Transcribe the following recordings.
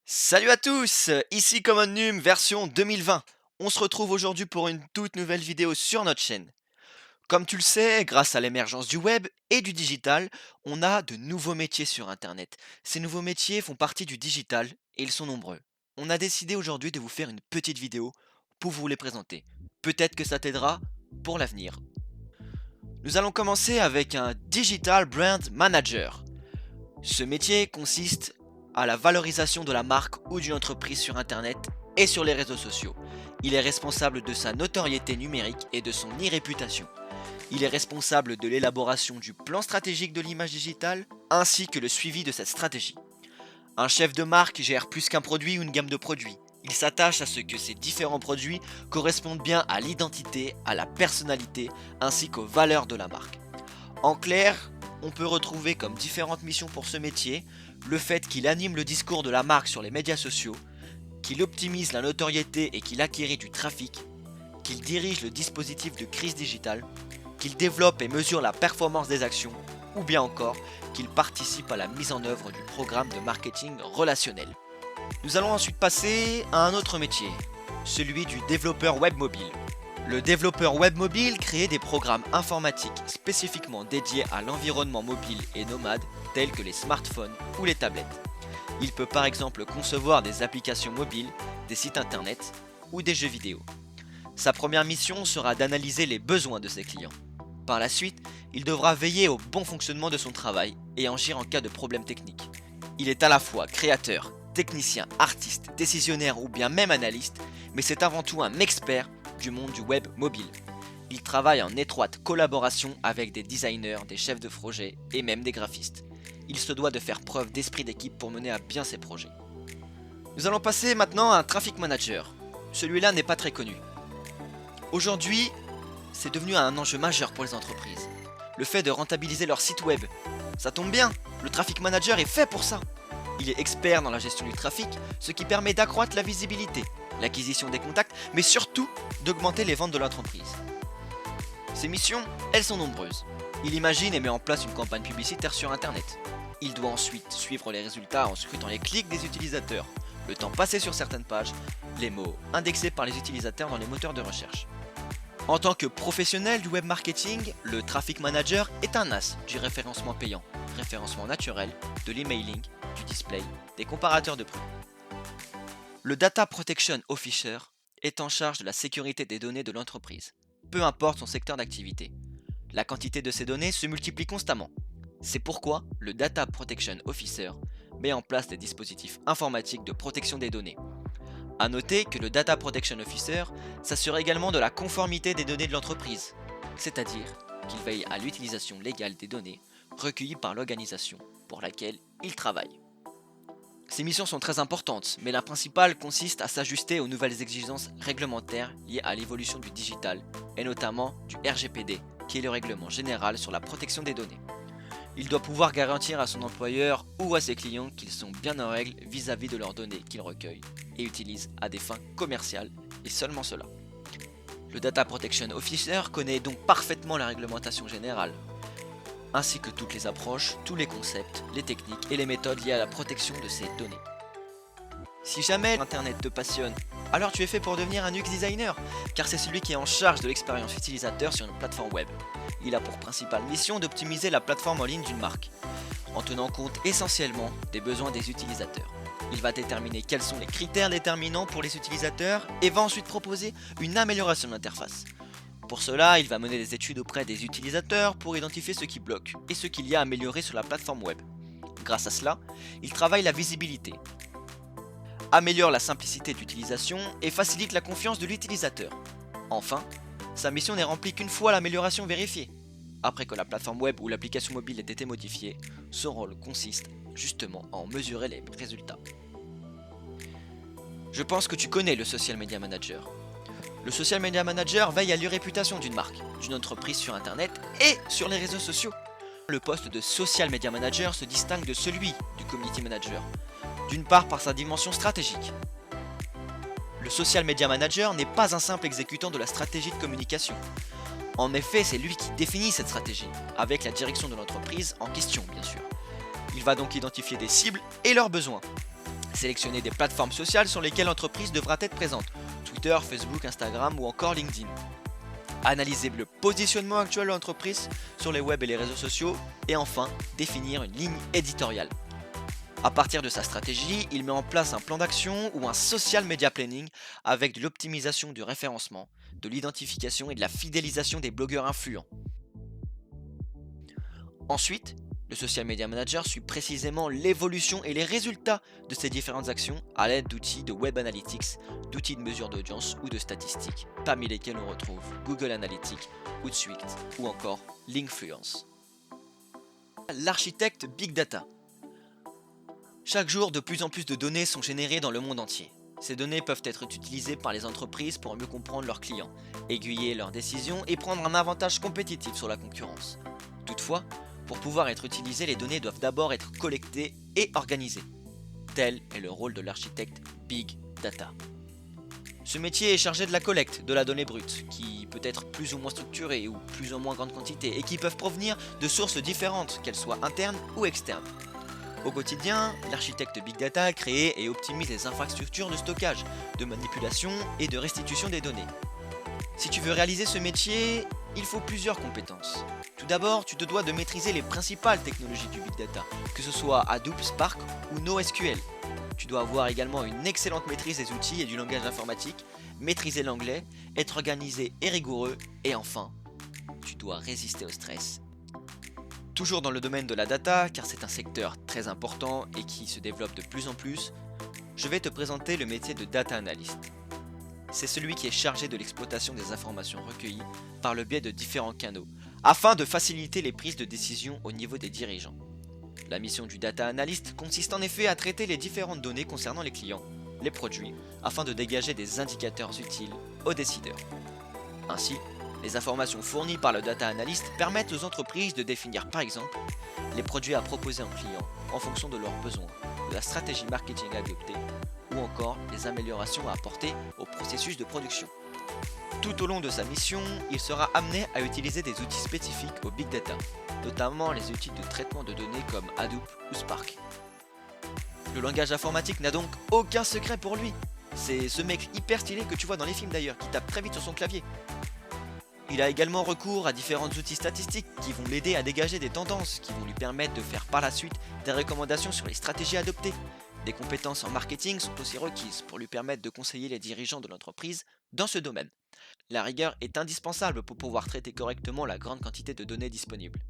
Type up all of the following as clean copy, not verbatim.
Salut à tous, ici Common Num version 2020. On se retrouve aujourd'hui pour une toute nouvelle vidéo sur notre chaîne. Comme tu le sais, grâce à l'émergence du web et du digital, on a de nouveaux métiers sur Internet. Ces nouveaux métiers font partie du digital et ils sont nombreux. On a décidé aujourd'hui de vous faire une petite vidéo pour vous les présenter. Peut-être que ça t'aidera pour l'avenir. Nous allons commencer avec un Digital Brand Manager. Ce métier consiste à la valorisation de la marque ou d'une entreprise sur Internet et sur les réseaux sociaux. Il est responsable de sa notoriété numérique et de son e-réputation. Il est responsable de l'élaboration du plan stratégique de l'image digitale ainsi que le suivi de cette stratégie. Un chef de marque gère plus qu'un produit ou une gamme de produits. Il s'attache à ce que ces différents produits correspondent bien à l'identité, à la personnalité ainsi qu'aux valeurs de la marque. En clair, on peut retrouver comme différentes missions pour ce métier le fait qu'il anime le discours de la marque sur les médias sociaux, qu'il optimise la notoriété et qu'il acquérit du trafic, qu'il dirige le dispositif de crise digitale, qu'il développe et mesure la performance des actions, ou bien encore qu'il participe à la mise en œuvre du programme de marketing relationnel. Nous allons ensuite passer à un autre métier, celui du développeur web mobile. Le développeur web mobile crée des programmes informatiques spécifiquement dédiés à l'environnement mobile et nomade tels que les smartphones ou les tablettes. Il peut par exemple concevoir des applications mobiles, des sites internet ou des jeux vidéo. Sa première mission sera d'analyser les besoins de ses clients. Par la suite, il devra veiller au bon fonctionnement de son travail et agir en cas de problème technique. Il est à la fois créateur, technicien, artiste, décisionnaire ou bien même analyste, mais c'est avant tout un expert du monde du web mobile. Il travaille en étroite collaboration avec des designers, des chefs de projet et même des graphistes. Il se doit de faire preuve d'esprit d'équipe pour mener à bien ses projets. Nous allons passer maintenant à un traffic manager. Celui-là n'est pas très connu. Aujourd'hui, c'est devenu un enjeu majeur pour les entreprises. Le fait de rentabiliser leur site web. Ça tombe bien, le traffic manager est fait pour ça. Il est expert dans la gestion du trafic, ce qui permet d'accroître la visibilité, l'acquisition des contacts, mais surtout d'augmenter les ventes de l'entreprise. Ses missions, elles sont nombreuses. Il imagine et met en place une campagne publicitaire sur Internet. Il doit ensuite suivre les résultats en scrutant les clics des utilisateurs, le temps passé sur certaines pages, les mots indexés par les utilisateurs dans les moteurs de recherche. En tant que professionnel du web marketing, le traffic manager est un as du référencement payant, référencement naturel, de l'emailing, du display, des comparateurs de prix. Le Data Protection Officer est en charge de la sécurité des données de l'entreprise, peu importe son secteur d'activité. La quantité de ces données se multiplie constamment. C'est pourquoi le Data Protection Officer met en place des dispositifs informatiques de protection des données. A noter que le Data Protection Officer s'assure également de la conformité des données de l'entreprise, c'est-à-dire qu'il veille à l'utilisation légale des données recueillies par l'organisation pour laquelle il travaille. Ces missions sont très importantes, mais la principale consiste à s'ajuster aux nouvelles exigences réglementaires liées à l'évolution du digital, et notamment du RGPD, qui est le règlement général sur la protection des données. Il doit pouvoir garantir à son employeur ou à ses clients qu'ils sont bien en règle vis-à-vis de leurs données qu'ils recueillent et utilisent à des fins commerciales, et seulement cela. Le Data Protection Officer connaît donc parfaitement la réglementation générale, ainsi que toutes les approches, tous les concepts, les techniques et les méthodes liées à la protection de ces données. Si jamais Internet te passionne, alors tu es fait pour devenir un UX designer, car c'est celui qui est en charge de l'expérience utilisateur sur une plateforme web. Il a pour principale mission d'optimiser la plateforme en ligne d'une marque, en tenant compte essentiellement des besoins des utilisateurs. Il va déterminer quels sont les critères déterminants pour les utilisateurs et va ensuite proposer une amélioration de l'interface. Pour cela, il va mener des études auprès des utilisateurs pour identifier ce qui bloque et ce qu'il y a à améliorer sur la plateforme web. Grâce à cela, il travaille la visibilité, améliore la simplicité d'utilisation et facilite la confiance de l'utilisateur. Enfin, sa mission n'est remplie qu'une fois l'amélioration vérifiée. Après que la plateforme web ou l'application mobile ait été modifiée, son rôle consiste justement à en mesurer les résultats. Je pense que tu connais le Social Media Manager. Le Social Media Manager veille à l'e-réputation d'une marque, d'une entreprise sur Internet et sur les réseaux sociaux. Le poste de Social Media Manager se distingue de celui du Community Manager, d'une part par sa dimension stratégique. Le Social Media Manager n'est pas un simple exécutant de la stratégie de communication. En effet, c'est lui qui définit cette stratégie, avec la direction de l'entreprise en question bien sûr. Il va donc identifier des cibles et leurs besoins. Sélectionnez des plateformes sociales sur lesquelles l'entreprise devra être présente, Twitter, Facebook, Instagram ou encore LinkedIn. Analysez le positionnement actuel de l'entreprise sur les web et les réseaux sociaux et enfin, définir une ligne éditoriale. À partir de sa stratégie, il met en place un plan d'action ou un social media planning avec de l'optimisation du référencement, de l'identification et de la fidélisation des blogueurs influents. Ensuite, le Social Media Manager suit précisément l'évolution et les résultats de ces différentes actions à l'aide d'outils de Web Analytics, d'outils de mesure d'audience ou de statistiques, parmi lesquels on retrouve Google Analytics, Hootsuite ou encore Linkfluence. L'architecte Big Data. Chaque jour, de plus en plus de données sont générées dans le monde entier. Ces données peuvent être utilisées par les entreprises pour mieux comprendre leurs clients, aiguiller leurs décisions et prendre un avantage compétitif sur la concurrence. Toutefois, pour pouvoir être utilisées, les données doivent d'abord être collectées et organisées. Tel est le rôle de l'architecte Big Data. Ce métier est chargé de la collecte de la donnée brute, qui peut être plus ou moins structurée ou plus ou moins grande quantité, et qui peuvent provenir de sources différentes, qu'elles soient internes ou externes. Au quotidien, l'architecte Big Data crée et optimise les infrastructures de stockage, de manipulation et de restitution des données. Si tu veux réaliser ce métier, il faut plusieurs compétences. Tout d'abord, tu te dois de maîtriser les principales technologies du Big Data, que ce soit Hadoop, Spark ou NoSQL. Tu dois avoir également une excellente maîtrise des outils et du langage informatique, maîtriser l'anglais, être organisé et rigoureux, et enfin, tu dois résister au stress. Toujours dans le domaine de la data, car c'est un secteur très important et qui se développe de plus en plus, je vais te présenter le métier de Data Analyst. C'est celui qui est chargé de l'exploitation des informations recueillies par le biais de différents canaux, afin de faciliter les prises de décision au niveau des dirigeants. La mission du Data Analyst consiste en effet à traiter les différentes données concernant les clients, les produits, afin de dégager des indicateurs utiles aux décideurs. Ainsi, les informations fournies par le Data Analyst permettent aux entreprises de définir par exemple les produits à proposer aux clients en fonction de leurs besoins, de la stratégie marketing à adopter ou encore les améliorations à apporter au processus de production. Tout au long de sa mission, il sera amené à utiliser des outils spécifiques au Big Data, notamment les outils de traitement de données comme Hadoop ou Spark. Le langage informatique n'a donc aucun secret pour lui. C'est ce mec hyper stylé que tu vois dans les films d'ailleurs, qui tape très vite sur son clavier. Il a également recours à différents outils statistiques qui vont l'aider à dégager des tendances, qui vont lui permettre de faire par la suite des recommandations sur les stratégies adoptées. Des compétences en marketing sont aussi requises pour lui permettre de conseiller les dirigeants de l'entreprise dans ce domaine. La rigueur est indispensable pour pouvoir traiter correctement la grande quantité de données disponibles.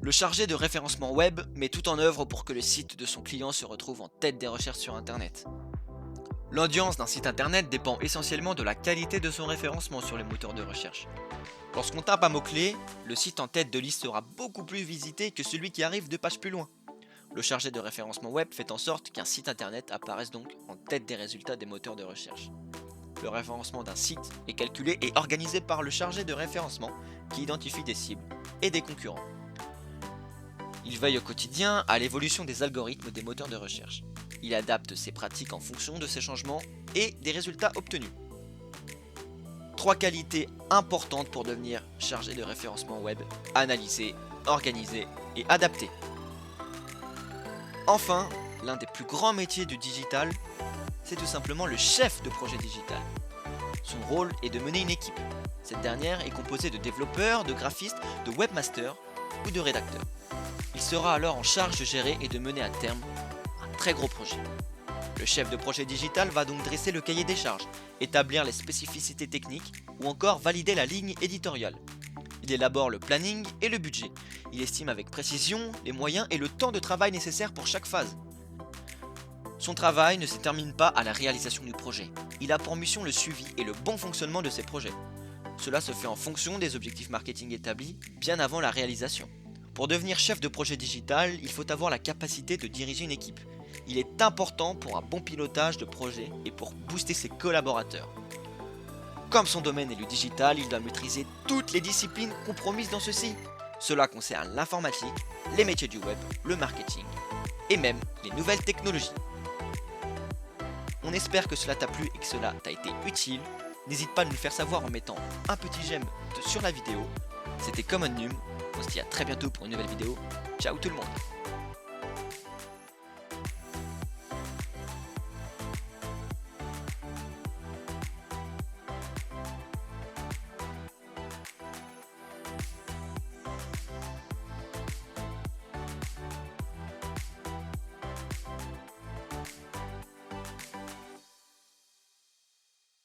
Le chargé de référencement web met tout en œuvre pour que le site de son client se retrouve en tête des recherches sur Internet. L'audience d'un site internet dépend essentiellement de la qualité de son référencement sur les moteurs de recherche. Lorsqu'on tape un mot-clé, le site en tête de liste sera beaucoup plus visité que celui qui arrive 2 pages plus loin. Le chargé de référencement web fait en sorte qu'un site internet apparaisse donc en tête des résultats des moteurs de recherche. Le référencement d'un site est calculé et organisé par le chargé de référencement qui identifie des cibles et des concurrents. Il veille au quotidien à l'évolution des algorithmes des moteurs de recherche. Il adapte ses pratiques en fonction de ces changements et des résultats obtenus. 3 qualités importantes pour devenir chargé de référencement web: analyser, organiser et adapter. Enfin, l'un des plus grands métiers du digital, c'est tout simplement le chef de projet digital. Son rôle est de mener une équipe. Cette dernière est composée de développeurs, de graphistes, de webmasters ou de rédacteurs. Il sera alors en charge de gérer et de mener à terme un très gros projet. Le chef de projet digital va donc dresser le cahier des charges, établir les spécificités techniques ou encore valider la ligne éditoriale. Il élabore le planning et le budget. Il estime avec précision les moyens et le temps de travail nécessaires pour chaque phase. Son travail ne se termine pas à la réalisation du projet. Il a pour mission le suivi et le bon fonctionnement de ses projets. Cela se fait en fonction des objectifs marketing établis bien avant la réalisation. Pour devenir chef de projet digital, il faut avoir la capacité de diriger une équipe. Il est important pour un bon pilotage de projet et pour booster ses collaborateurs. Comme son domaine est le digital, il doit maîtriser toutes les disciplines compromises dans ceci. Cela concerne l'informatique, les métiers du web, le marketing et même les nouvelles technologies. On espère que cela t'a plu et que cela t'a été utile. N'hésite pas à nous le faire savoir en mettant un petit j'aime sur la vidéo. C'était Common Num. On se dit à très bientôt pour une nouvelle vidéo. Ciao tout le monde.